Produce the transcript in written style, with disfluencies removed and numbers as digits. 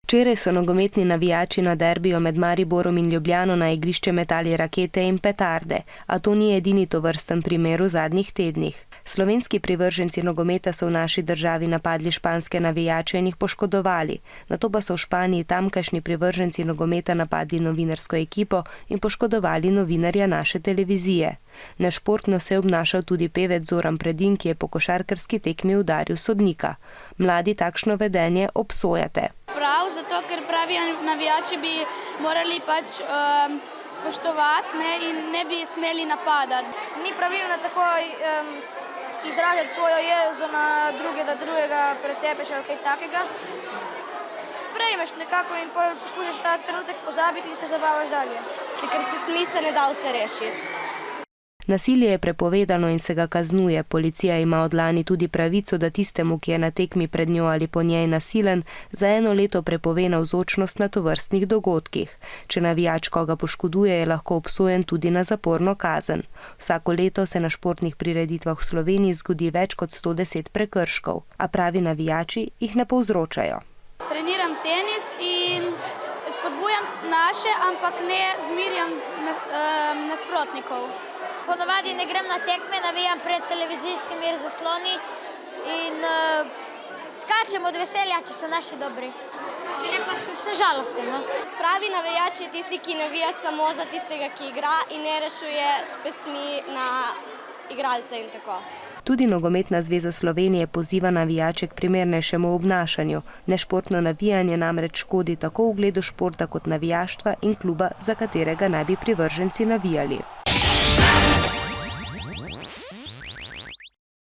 Včeraj so nogometni navijači na derbiju med Mariborom in Ljubljano na igrišče metali rakete in petarde, a to ni edini tovrsten primer v zadnjih tednih. Slovenski privrženci nogometa so v naši državi napadli španske navijače in jih poškodovali, nato pa so v Španiji tamkajšnji privrženci nogometa napadli novinarsko ekipo in poškodovali novinarja naše televizije. Nešportno se je obnašal tudi pevec Zoran Predin, ki je po košarkarski tekmi udaril sodnika. Mladi takšno vedenje obsojate. Prav, zato ker pravi navijači bi morali spoštovati in ne bi smeli napadati. Ni pravilno tako izražati svojo jezo na drugega pretepeš ali kaj takega. Sprejmeš nekako in poskušaš ta trenutek pozabiti in se zabavaš dalje. Ker s pestmi se ne da vse rešiti. Nasilje je prepovedano in se ga kaznuje. Policija ima od lani tudi pravico, da tistemu, ki je na tekmi pred njo ali po njej nasilen, za 1 leto prepove navzočnost na tovrstnih dogodkih. Če navijač koga poškoduje, je lahko obsojen tudi na zaporno kazen. Vsako leto se na športnih prireditvah v Sloveniji zgodi več kot 110 prekrškov, a pravi navijači jih ne povzročajo. Treniram tenis in spodbujam naše, ampak ne zmerjam nasprotnikov. Ponovadi ne grem na tekme, navijam pred televizijskimi zasloni in skačem od veselja, če so naši dobri. Če ne, pa sem žalosten. No? Pravi navijač je tisti, ki navija samo za tistega, ki igra in ne rešuje s pestmi na igralce in tako. Tudi Nogometna zveza Slovenije poziva navijače k primernejšemu obnašanju. Nešportno navijanje namreč škodi tako ugledu športa kot navijaštva in kluba, za katerega naj bi privrženci navijali.